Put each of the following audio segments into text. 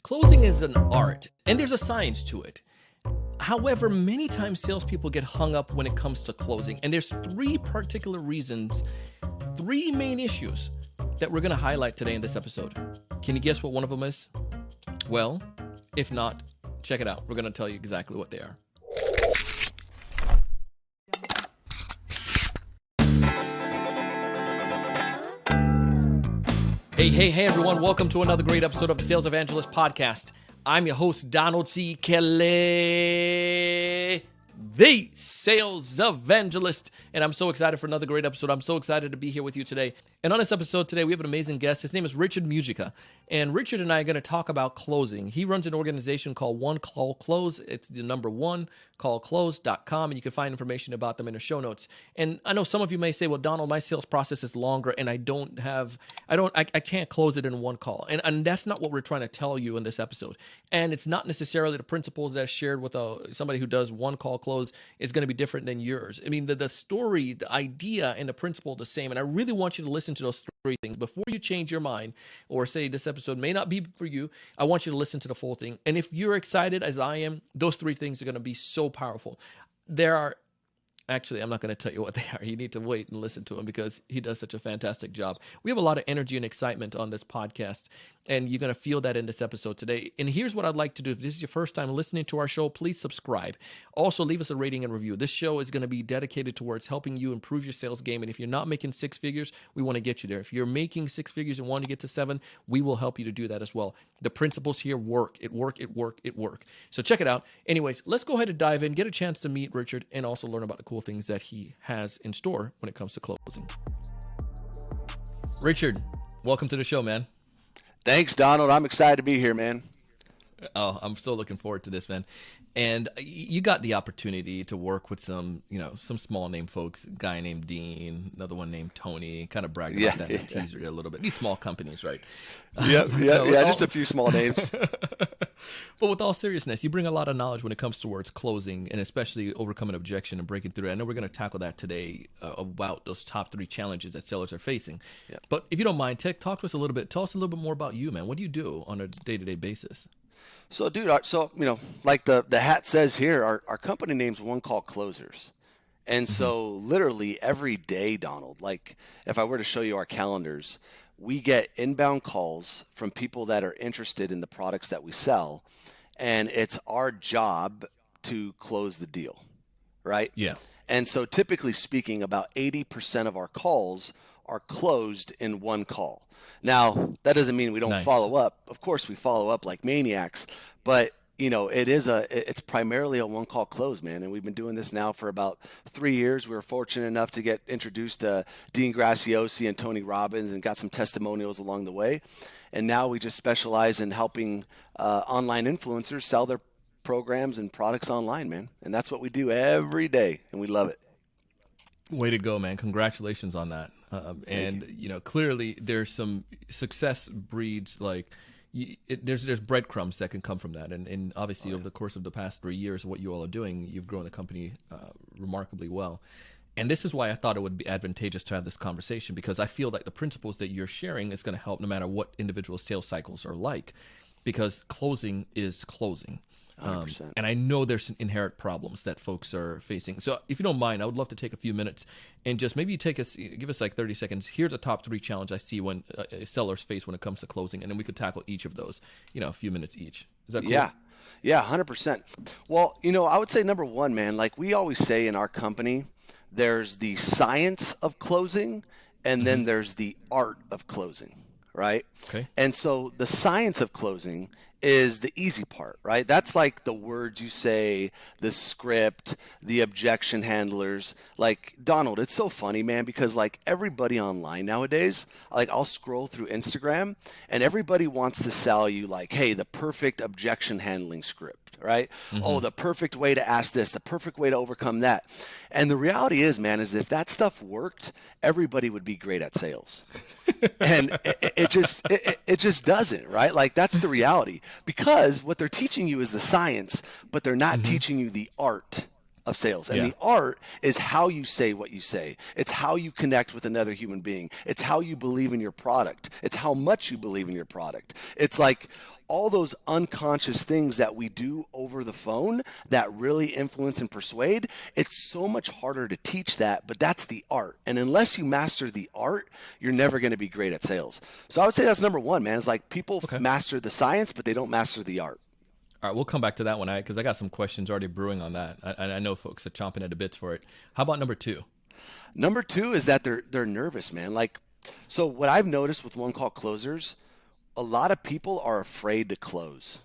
Closing is an art, and there's a science to it. However, many times salespeople get hung up when it comes to closing, and there's three particular reasons, three main issues that we're going to highlight today in this episode. Can you guess what one of them is? Well, if not, check it out. We're going to tell you exactly what they are. Hey, everyone. Welcome to another great episode of the Sales Evangelist podcast. I'm your host, Donald C. Kelly, the Sales Evangelist. And I'm so excited for another great episode. I'm so excited to be here with you today. And on this episode today, we have an amazing guest. His name is Richard Mugica. And Richard and I are going to talk about closing. He runs an organization called One Call Close. It's the number one, callclose.com. And you can find information about them in the show notes. And I know some of you may say, well, Donald, my sales process is longer and I can't close it in one call. And that's not what we're trying to tell you in this episode. And it's not necessarily the principles that's shared with somebody who does one call close is going to be different than yours. I mean, the story, the idea, and the principle are the same. And I really want you to listen to those three things before you change your mind or say this episode may not be for you. I want you to listen to the full thing. And if you're excited as I am, those three things are going to be so powerful. Actually, I'm not going to tell you what they are. You need to wait and listen to him because he does such a fantastic job. We have a lot of energy and excitement on this podcast, and you're going to feel that in this episode today. And here's what I'd like to do. If this is your first time listening to our show, please subscribe. Also, leave us a rating and review. This show is going to be dedicated towards helping you improve your sales game. And if you're not making six figures, we want to get you there. If you're making six figures and want to get to seven, we will help you to do that as well. The principles here work. It work. So check it out. Anyways, let's go ahead and dive in, get a chance to meet Richard, and also learn about the cool things that he has in store when it comes to closing. Richard, welcome to the show, man. Thanks, Donald. I'm excited to be here, man. Oh, I'm so looking forward to this, man. And you got the opportunity to work with some small name folks, a guy named Dean, another one named Tony, kind of bragged about that in the teaser a little bit. These small companies, right? Just a few small names. But with all seriousness, you bring a lot of knowledge when it comes towards closing and especially overcoming objection and breaking through. I know we're going to tackle that today about those top three challenges that sellers are facing. Yep. But if you don't mind, talk to us a little bit. Tell us a little bit more about you, man. What do you do on a day-to-day basis? So, dude, like the hat says here, our company name's One Call Closers. And so literally every day, Donald, like if I were to show you our calendars, we get inbound calls from people that are interested in the products that we sell. And it's our job to close the deal, right? Yeah. And so typically speaking, about 80% of our calls are closed in one call. Now, that doesn't mean we don't follow up. Of course, we follow up like maniacs, but it's primarily a one-call close, man. And we've been doing this now for about 3 years. We were fortunate enough to get introduced to Dean Graciosi and Tony Robbins and got some testimonials along the way. And now we just specialize in helping online influencers sell their programs and products online, man. And that's what we do every day, and we love it. Way to go, man. Congratulations on that. Clearly there's some success breeds there's breadcrumbs that can come from that. And obviously over the course of the past 3 years, what you all are doing, you've grown the company remarkably well. And this is why I thought it would be advantageous to have this conversation, because I feel like the principles that you're sharing is going to help no matter what individual sales cycles are like, because closing is closing. And I know there's some inherent problems that folks are facing. So if you don't mind, I would love to take a few minutes and just maybe give us like 30 seconds. Here's the top three challenges I see when sellers face when it comes to closing. And then we could tackle each of those, a few minutes each. Is that cool? Yeah, 100%. Well, I would say number one, man, like we always say in our company, there's the science of closing and then there's the art of closing, right? Okay. And so the science of closing is the easy part, right? That's like the words you say, the script, the objection handlers. Like, Donald, it's so funny, man, because like everybody online nowadays, like I'll scroll through Instagram and everybody wants to sell you like, hey, the perfect objection handling script, right? Oh, the perfect way to ask this, the perfect way to overcome that. And the reality is, man, is if that stuff worked, everybody would be great at sales. And it just doesn't, right? Like that's the reality, because what they're teaching you is the science, but they're not teaching you the art of sales. And the art is how you say what you say. It's how you connect with another human being. It's how you believe in your product. It's how much you believe in your product. It's like all those unconscious things that we do over the phone that really influence and persuade, it's so much harder to teach that, but that's the art. And unless you master the art, you're never going to be great at sales. So I would say that's number one, man. It's like people master the science, but they don't master the art. All right, we'll come back to that one because I got some questions already brewing on that. I know folks are chomping at the bits for it. How about number two? Number two is that they're nervous, man. Like, so what I've noticed with one call closers, a lot of people are afraid to close,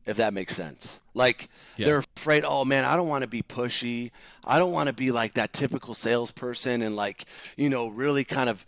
if that makes sense. Like they're afraid, oh man, I don't want to be pushy. I don't want to be like that typical salesperson and like, really kind of,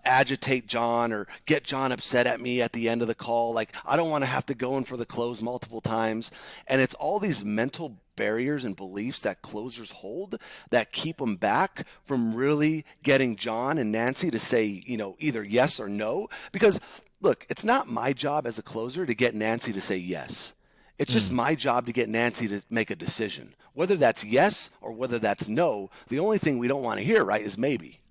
agitate John or get John upset at me at the end of the call. Like I don't want to have to go in for the close multiple times. And it's all these mental barriers and beliefs that closers hold that keep them back from really getting John and Nancy to say, either yes or no. Because look, it's not my job as a closer to get Nancy to say yes. It's just my job to get Nancy to make a decision. Whether that's yes or whether that's no, the only thing we don't want to hear, right, is maybe.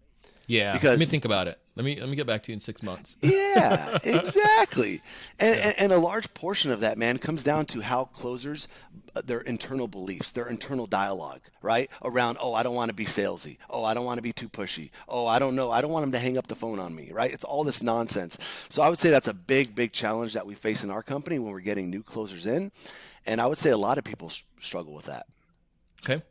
Yeah, because, let me think about it. Let me get back to you in 6 months. Yeah, exactly. And a large portion of that, man, comes down to how closers, their internal beliefs, their internal dialogue, right? Around, oh, I don't want to be salesy. Oh, I don't want to be too pushy. Oh, I don't know. I don't want them to hang up the phone on me, right? It's all this nonsense. So I would say that's a big, big challenge that we face in our company when we're getting new closers in. And I would say a lot of people struggle with that. Okay.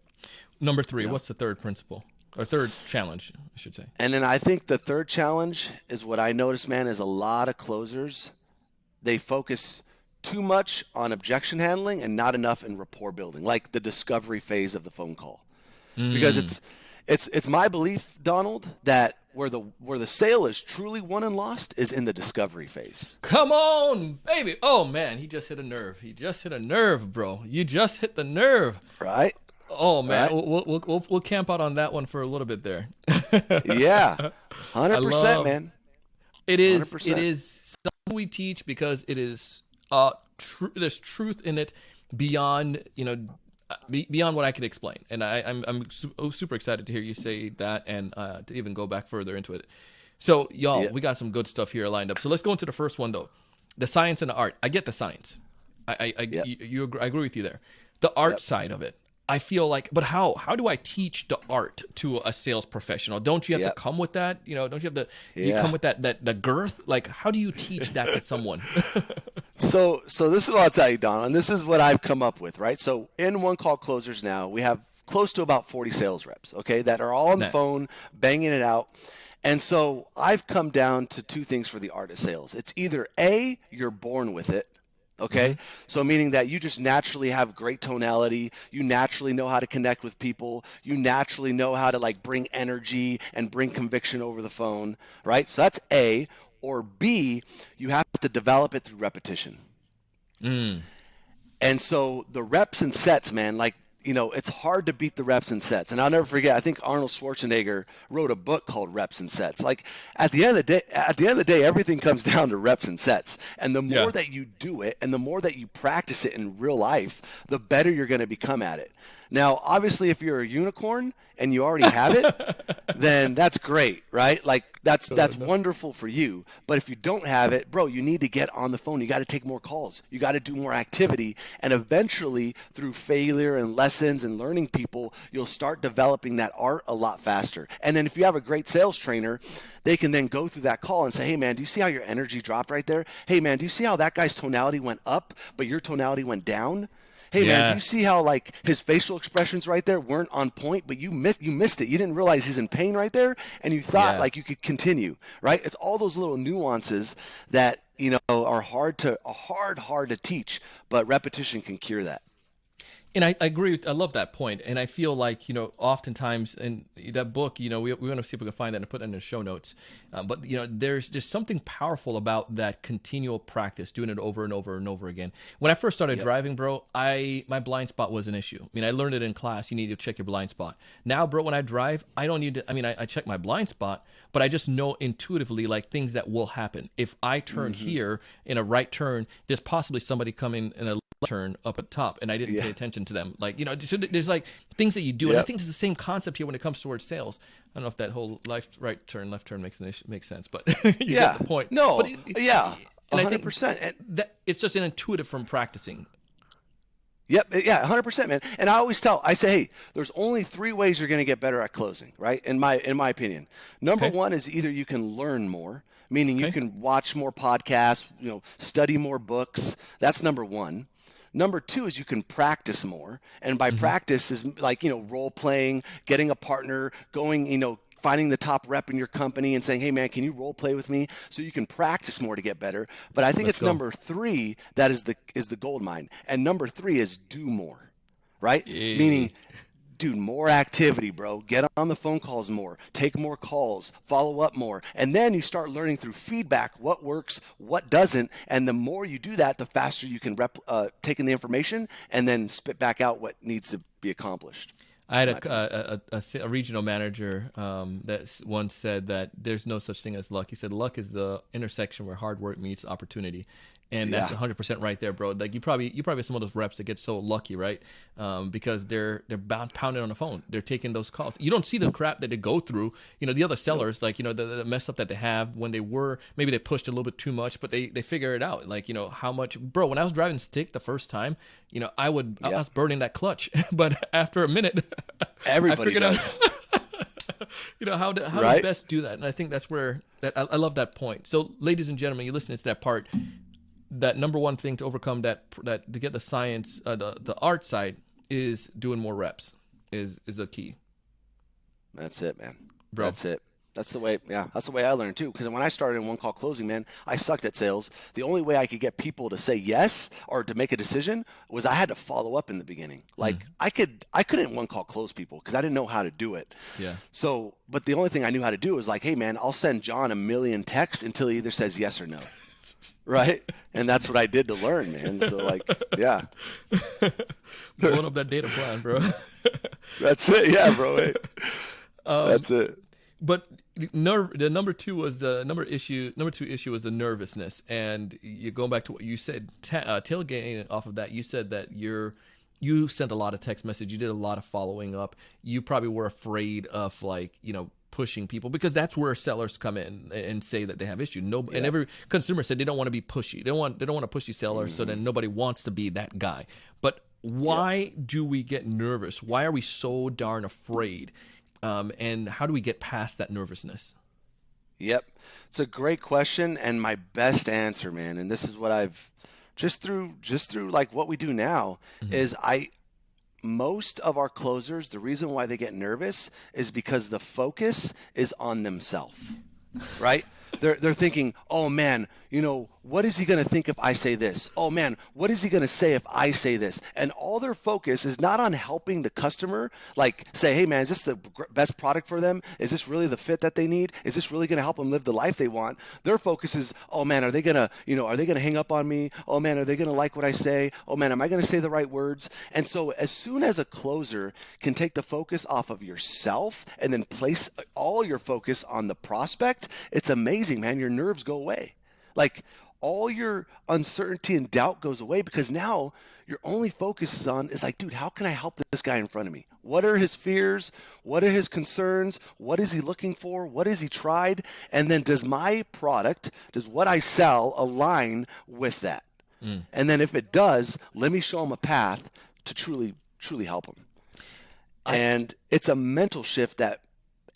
Number three, what's the third principle? Or third challenge, I should say. And then I think the third challenge is what I notice, man, is a lot of closers, they focus too much on objection handling and not enough in rapport building, like the discovery phase of the phone call. Because it's my belief, Donald, that where the sale is truly won and lost is in the discovery phase. Come on, baby. Oh, man, he just hit a nerve. He just hit a nerve, bro. You just hit the nerve. Right? Oh man, right? We'll camp out on that one for a little bit there. Yeah, 100%, man. It is 100%. It is something we teach because it is there's truth in it beyond beyond what I could explain, and I'm super excited to hear you say that and to even go back further into it. So y'all, we got some good stuff here lined up. So let's go into the first one though, the science and the art. I get the science. I agree with you there. The art side of it. I feel like, but how do I teach the art to a sales professional? Don't you have to come with that? Don't you have to you come with that the girth? Like, how do you teach that to someone? So this is what I'll tell you, Don, and this is what I've come up with, right? So in One Call Closers now, we have close to about 40 sales reps, okay, that are all on the phone, banging it out. And so I've come down to two things for the art of sales. It's either A, you're born with it. Okay. So meaning that you just naturally have great tonality. You naturally know how to connect with people. You naturally know how to like bring energy and bring conviction over the phone. Right. So that's A. Or B, you have to develop it through repetition. And so the reps and sets, man, like, it's hard to beat the reps and sets. And I'll never forget, I think Arnold Schwarzenegger wrote a book called Reps and Sets. Like at the end of the day, everything comes down to reps and sets. And the more that you do it and the more that you practice it in real life, the better you're going to become at it. Now, obviously, if you're a unicorn and you already have it, then that's great, right? Like that's wonderful for you. But if you don't have it, bro, you need to get on the phone. You got to take more calls. You got to do more activity. And eventually, through failure and lessons and learning people, you'll start developing that art a lot faster. And then if you have a great sales trainer, they can then go through that call and say, hey, man, do you see how your energy dropped right there? Hey, man, do you see how that guy's tonality went up, but your tonality went down? Hey, man, do you see how like his facial expressions right there weren't on point, but you missed it. You didn't realize he's in pain right there, and you thought like you could continue, right? It's all those little nuances that, are hard to teach, but repetition can cure that. And I agree. I love that point. And I feel like, oftentimes in that book, we want to see if we can find that and put it in the show notes. But, there's just something powerful about that continual practice, doing it over and over and over again. When I first started driving, bro, my blind spot was an issue. I mean, I learned it in class. You need to check your blind spot. Now, bro, when I drive, I don't need to, I check my blind spot, but I just know intuitively like things that will happen. If I turn here in a right turn, there's possibly somebody coming in a turn up at top and I didn't pay attention to them. Like, so there's like things that you do. And I think it's the same concept here when it comes towards sales. I don't know if that whole right turn, left turn makes sense, but you get the point. No, but And I think 100%. that it's just an intuitive from practicing. Yep. Yeah. 100%, man. And I say, hey, there's only 3 ways you're going to get better at closing, right? In my opinion, number Okay. one is either you can learn more, meaning you Okay. can watch more podcasts, study more books. That's number one. Number 2 is you can practice more. And by practice is like, role playing, getting a partner, going, finding the top rep in your company and saying, hey man, can you role play with me? So you can practice more to get better. But I think Let's it's go. number 3 that is the gold mine. And number 3 is do more, right? Yeah. Meaning, dude, more activity, bro. Get on the phone calls more, take more calls, follow up more. And then you start learning through feedback what works, what doesn't. And the more you do that, the faster you can take in the information and then spit back out what needs to be accomplished. I had a regional manager that once said that there's no such thing as luck. He said luck is the intersection where hard work meets opportunity. And that's 100% right there, bro. Like you probably have some of those reps that get so lucky, right? Because they're pounding on the phone. They're taking those calls. You don't see the crap that they go through. The other sellers, like the mess up that they have when maybe they pushed a little bit too much, but they figure it out. Like how much, bro. When I was driving stick the first time, I was burning that clutch, but after a minute, Everybody I figured does. out. How Right? to best do that, and I think that's where I love that point. So, ladies and gentlemen, you listening to that part. That number one thing to overcome that to get the science, the art side is doing more reps is a key. That's it, man. Bro. That's it. That's the way I learned too. Because when I started in one call closing, man, I sucked at sales. The only way I could get people to say yes or to make a decision was I had to follow up in the beginning. Like I couldn't one call close people because I didn't know how to do it. Yeah. So, but the only thing I knew how to do was like, hey man, I'll send John 1,000,000 texts until he either says yes or no. Right? And that's what I did to learn, man. So like, yeah. Blowing up that data plan, bro. That's it. Yeah, bro. Hey. That's it. But the number two issue was the nervousness, and you going back to what you said, tailgating off of that. You said that you sent a lot of text message, you did a lot of following up. You probably were afraid of pushing people because that's where sellers come in and say that they have issues. And every consumer said they don't want to be pushy. They don't want to pushy sellers, so then nobody wants to be that guy. But why do we get nervous? Why are we so darn afraid? And how do we get past that nervousness? Yep. It's a great question, and my best answer, man, and this is what I've just through like what we do now is most of our closers, the reason why they get nervous is because the focus is on themselves, right? They're thinking, oh man, what is he going to think if I say this? Oh man, what is he going to say if I say this? And all their focus is not on helping the customer, like say, hey man, is this the best product for them? Is this really the fit that they need? Is this really going to help them live the life they want? Their focus is, oh man, are they going to hang up on me? Oh man, are they going to like what I say? Oh man, am I going to say the right words? And so as soon as a closer can take the focus off of yourself and then place all your focus on the prospect, it's amazing, man. Your nerves go away. Like all your uncertainty and doubt goes away because now your only focus is like, dude, how can I help this guy in front of me? What are his fears? What are his concerns? What is he looking for? What has he tried? And then does my product, does what I sell align with that? And then if it does, let me show him a path to truly help him. And it's a mental shift that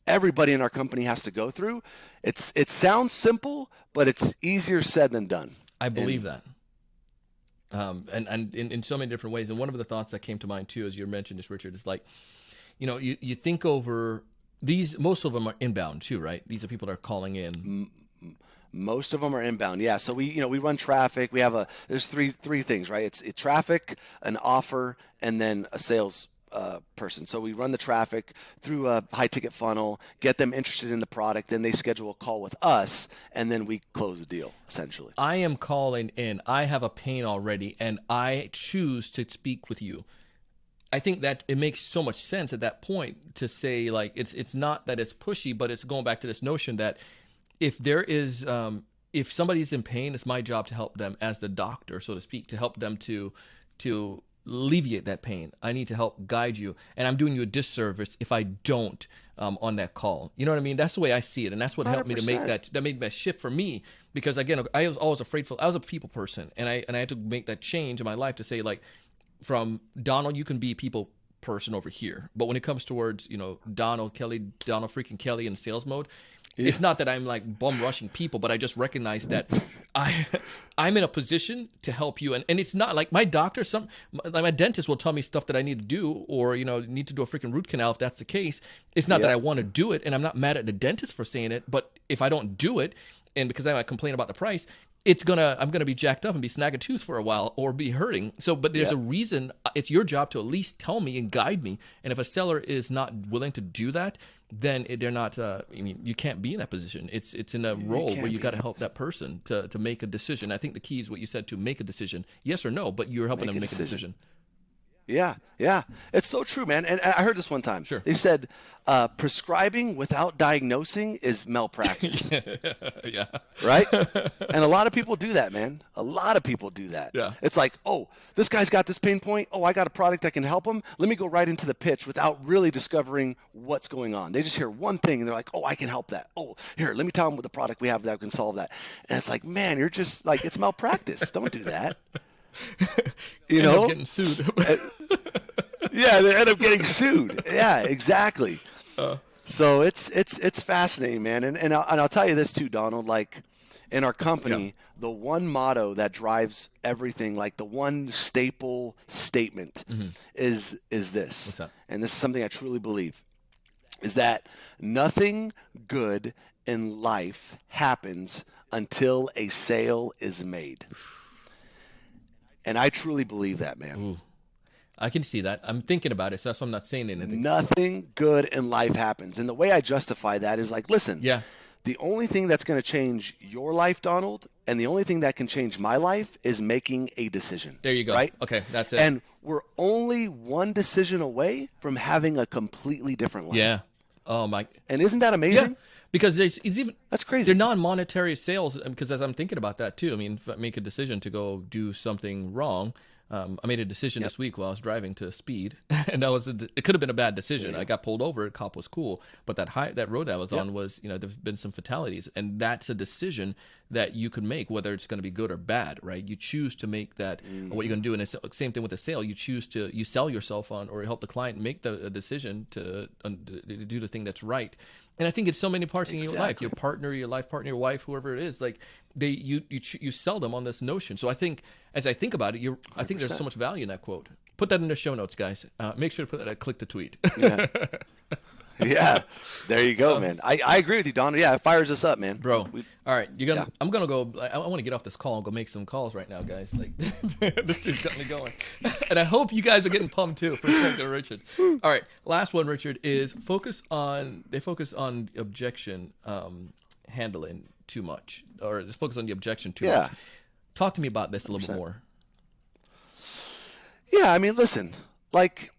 everybody in our company has to go through. It sounds simple, but it's easier said than done. I believe that. And in so many different ways. And one of the thoughts that came to mind too, as you mentioned this, Richard, is like, you think over these, most of them are inbound too, right? These are people that are calling in. Most of them are inbound. Yeah. So we run traffic. There's three things, right? It's traffic, an offer, and then a sales person. So we run the traffic through a high ticket funnel, get them interested in the product, then they schedule a call with us, and then we close the deal essentially. I am calling in. I have a pain already, and I choose to speak with you. I think that it makes so much sense at that point to say, like, it's not that it's pushy, but it's going back to this notion that if there is, if somebody's in pain, it's my job to help them as the doctor, so to speak, to help them to alleviate that pain. I need to help guide you, and I'm doing you a disservice if I don't on that call. You know what I mean? That's the way I see it, and that's what helped me to make 100%. that made that shift for me. Because again, I was always afraid. I was a people person, and I had to make that change in my life to say, like, from Donald, you can be people person over here, but when it comes towards Donald freaking Kelly in sales mode, it's not that I'm like bum rushing people, but I just recognize that I'm in a position to help you, and it's not like my doctor, my dentist will tell me stuff that I need to do, or need to do a freaking root canal if that's the case. It's not that I want to do it, and I'm not mad at the dentist for saying it, but if I don't do it, and because I might complain about the price, I'm gonna be jacked up and be snagging tooth for a while or be hurting. So, but there's a reason. It's your job to at least tell me and guide me. And if a seller is not willing to do that, then they're not. You can't be in that position. It's in a role where you got to help that person to make a decision. I think the key is what you said, to make a decision, yes or no. But you're helping them make a decision. Yeah, it's so true, man. And I heard this one time. Sure. They said prescribing without diagnosing is malpractice. Yeah. Right? And a lot of people do that, man. A lot of people do that. Yeah. It's like, oh, this guy's got this pain point. Oh, I got a product that can help him. Let me go right into the pitch without really discovering what's going on. They just hear one thing and they're like, oh, I can help that. Oh, here, let me tell them what the product we have that can solve that. And it's like, man, you're just like, it's malpractice. Don't do that. End up getting sued. Yeah, they end up getting sued. Yeah, exactly. So it's fascinating, man. And I'll tell you this too, Donald. Like in our company, the one motto that drives everything, like the one staple statement, is this. What's that? And this is something I truly believe, is that nothing good in life happens until a sale is made. And I truly believe that, man. Ooh. I can see that. I'm thinking about it, so that's why I'm not saying anything. Nothing good in life happens. And the way I justify that is like, listen, the only thing that's going to change your life, Donald, and the only thing that can change my life is making a decision. There you go. Right? Okay, that's it. And we're only one decision away from having a completely different life. Yeah. Oh, my. And isn't that amazing? Yeah. Because that's crazy. They're non-monetary sales. Because as I'm thinking about that too, I mean, if I make a decision to go do something wrong, I made a decision this week while I was driving to speed, and it could have been a bad decision. I got pulled over. The cop was cool, but that road I was on was, there's been some fatalities, and that's a decision that you could make, whether it's going to be good or bad, right? You choose to make that what you're going to do, and it's the same thing with a sale. You sell yourself on, or help the client make the decision to do the thing that's right. And I think it's so many parts in your life, your partner, your life partner, your wife, whoever it is, like you sell them on this notion. So I think, as I think about it, I think there's so much value in that quote. Put that in the show notes, guys. Make sure to put that. Click the tweet. Yeah, there you go, man. I agree with you, Don. Yeah, it fires us up, man. Bro. All right, I'm gonna go. I want to get off this call and go make some calls right now, guys. Like this thing's got me going, and I hope you guys are getting pumped too for Richard. All right, last one, Richard, is focus on objection handling too much, or just focus on the objection too much. Talk to me about this a little bit more. Yeah, I mean, listen, like.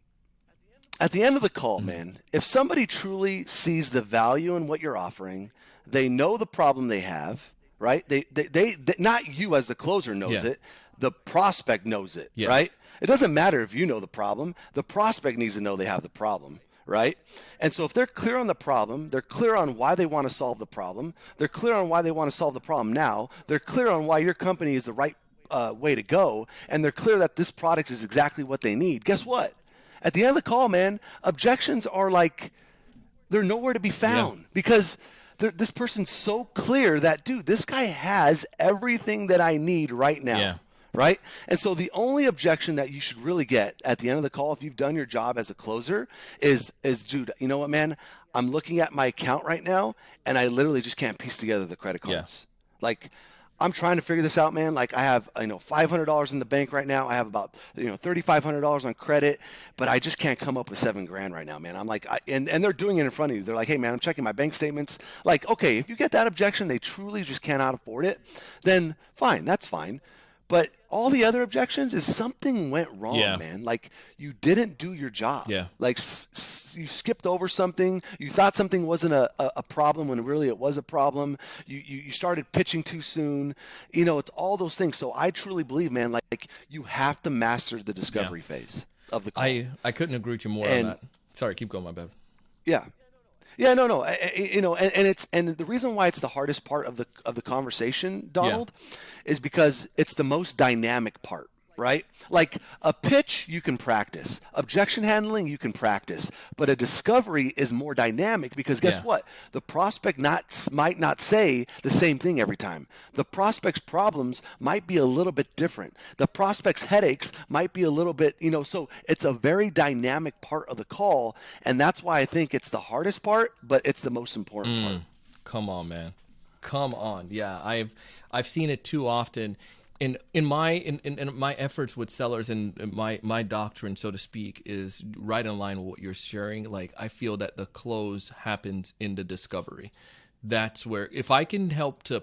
At the end of the call, man, if somebody truly sees the value in what you're offering, they know the problem they have, right? They not you as the closer knows it, the prospect knows it, right? It doesn't matter if you know the problem. The prospect needs to know they have the problem, right? And so if they're clear on the problem, they're clear on why they want to solve the problem, they're clear on why they want to solve the problem now, they're clear on why your company is the right way to go, and they're clear that this product is exactly what they need. Guess what? At the end of the call, man, objections are like, they're nowhere to be found because this person's so clear that, dude, this guy has everything that I need right now, right? And so the only objection that you should really get at the end of the call, if you've done your job as a closer, is dude, you know what, man? I'm looking at my account right now, and I literally just can't piece together the credit cards. Like, I'm trying to figure this out, man. Like I have, $500 in the bank right now. I have about, $3,500 on credit, but I just can't come up with $7,000 right now, man. I'm like, and they're doing it in front of you. They're like, hey, man, I'm checking my bank statements. Like, okay, if you get that objection, they truly just cannot afford it, then fine, that's fine. But All the other objections is something went wrong, Yeah. man. Like you didn't do your job. Yeah. Like you skipped over something. You thought something wasn't a problem when really it was a problem. You started pitching too soon. It's all those things. So I truly believe, man, like you have to master the discovery phase of the call. I couldn't agree with you more on that. Sorry, keep going, my bad. Yeah. Yeah, no. And the reason why it's the hardest part of the conversation, Donald, is because it's the most dynamic part, right? Like a pitch you can practice, objection handling you can practice, but a discovery is more dynamic because guess what? The prospect might not say the same thing every time. The prospect's problems might be a little bit different. The prospect's headaches might be a little bit, so it's a very dynamic part of the call, and that's why I think it's the hardest part, but it's the most important part. Come on, man. Come on. Yeah, I've seen it too often. In my efforts with sellers and my doctrine, so to speak, is right in line with what you're sharing. Like I feel that the close happens in the discovery. That's where if I can help to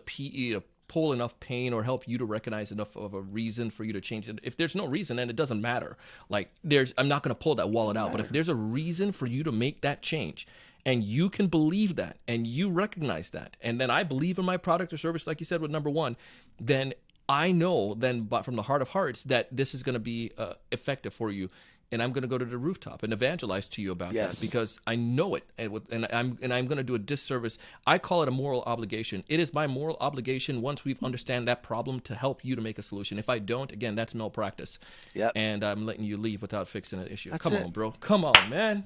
pull enough pain or help you to recognize enough of a reason for you to change it. If there's no reason, then it doesn't matter. Like I'm not going to pull that wallet out. But if there's a reason for you to make that change, and you can believe that, and you recognize that, and then I believe in my product or service, like you said with number one, then I know then, but from the heart of hearts, that this is going to be effective for you, and I'm going to go to the rooftop and evangelize to you about that because I know it, and I'm going to do a disservice. I call it a moral obligation. It is my moral obligation once we've understand that problem to help you to make a solution. If I don't, again, that's malpractice. Yep. And I'm letting you leave without fixing an issue. That's Come it. on, bro. Come on, man.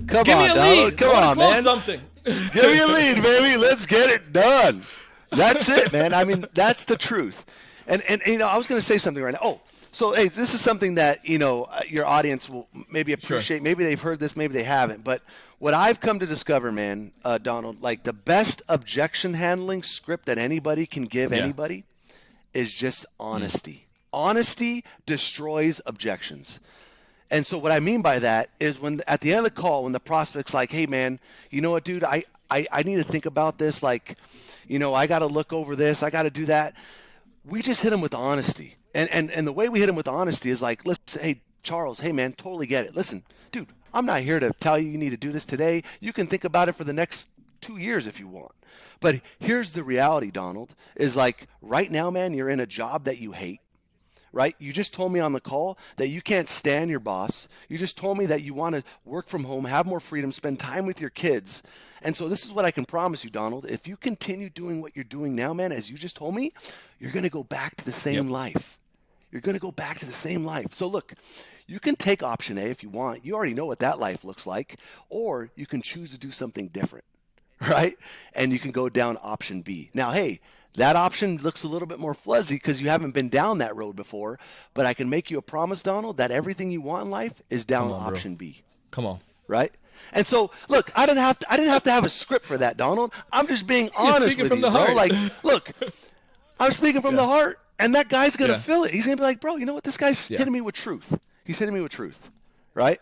Give me a lead. Come on, man. Something. Give me a lead, baby. Let's get it done. That's it, man. I mean, that's the truth. And I was going to say something right now. Oh, so hey, this is something that your audience will maybe appreciate. Sure. Maybe they've heard this, maybe they haven't. But what I've come to discover, man, Donald, like the best objection handling script that anybody can give anybody is just honesty. Honesty destroys objections. And so what I mean by that is when at the end of the call, when the prospect's like, hey, man, you know what, dude, I need to think about this. Like, I got to look over this. I got to do that. We just hit them with honesty. And the way we hit them with honesty is like, listen, hey, Charles, hey, man, totally get it. Listen, dude, I'm not here to tell you need to do this today. You can think about it for the next 2 years if you want. But here's the reality, Donald, is like right now, man, you're in a job that you hate. Right? You just told me on the call that you can't stand your boss. You just told me that you want to work from home, have more freedom, spend time with your kids. And so this is what I can promise you, Donald. If you continue doing what you're doing now, man, as you just told me, you're going to go back to the same life. You're going to go back to the same life. So look, you can take option A if you want. You already know what that life looks like. Or you can choose to do something different, right? And you can go down option B. Now, hey, that option looks a little bit more fuzzy because you haven't been down that road before, but I can make you a promise, Donald, that everything you want in life is down option B. Come on. Right? And so, look, I didn't have to have a script for that, Donald. I'm just being honest with you, bro. Heart. Like, look, I'm speaking from the heart, and that guy's going to feel it. He's going to be like, bro, you know what? This guy's hitting me with truth. He's hitting me with truth, right?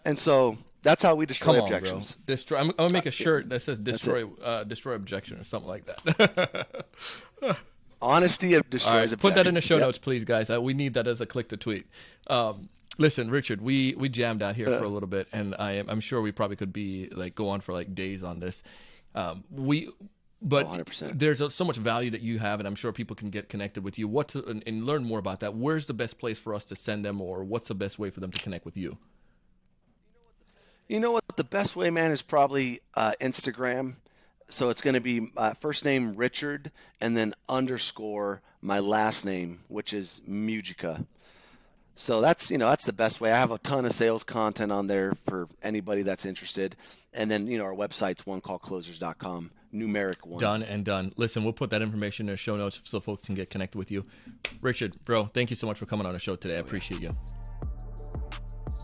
And so that's how we destroy objections. Bro. I'm going to make a shirt that says destroy objection or something like that. Honesty destroys objection. Put that in the show notes, please, guys. We need that as a click to tweet. Listen, Richard, we jammed out here for a little bit, and I'm sure we probably could be go on for days on this. But 100%. There's so much value that you have, and I'm sure people can get connected with you. And learn more about that. Where's the best place for us to send them, or what's the best way for them to connect with you? You know what? The best way, man, is probably Instagram. So it's going to be first name Richard and then underscore my last name, which is Mugica. So that's the best way. I have a ton of sales content on there for anybody that's interested. And then, our website's onecallclosers.com, numeric one. Done and done. Listen, we'll put that information in the show notes so folks can get connected with you. Richard, bro, thank you so much for coming on the show today. I appreciate you.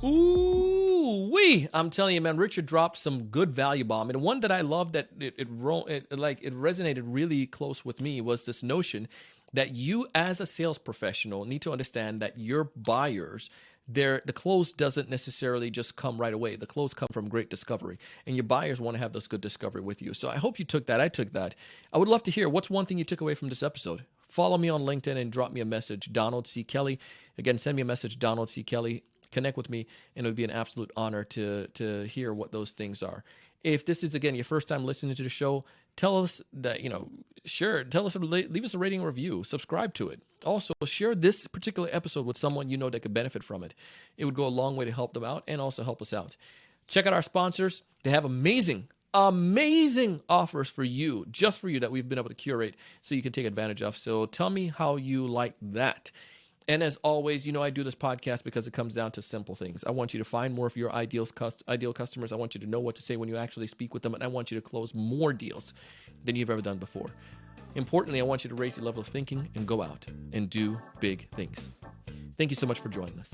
Ooh-wee. I'm telling you, man, Richard dropped some good value bomb. And one that I love that it resonated really close with me was this notion that you as a sales professional need to understand that your buyers, the close doesn't necessarily just come right away. The close come from great discovery. And your buyers want to have this good discovery with you. So I hope you took that. I took that. I would love to hear what's one thing you took away from this episode follow me on LinkedIn and drop me a message, Donald C. Kelly. Again, send me a message, Donald C. Kelly. Connect with me, and it would be an absolute honor to hear what those things are. If this is, again, your first time listening to the show, tell us that, tell us, leave us a rating or review, subscribe to it. Also, share this particular episode with someone you know that could benefit from it. It would go a long way to help them out and also help us out. Check out our sponsors. They have amazing offers for you, just for you, that we've been able to curate so you can take advantage of. So tell me how you like that. And as always, I do this podcast because it comes down to simple things. I want you to find more of your ideal customers. I want you to know what to say when you actually speak with them. And I want you to close more deals than you've ever done before. Importantly, I want you to raise your level of thinking and go out and do big things. Thank you so much for joining us.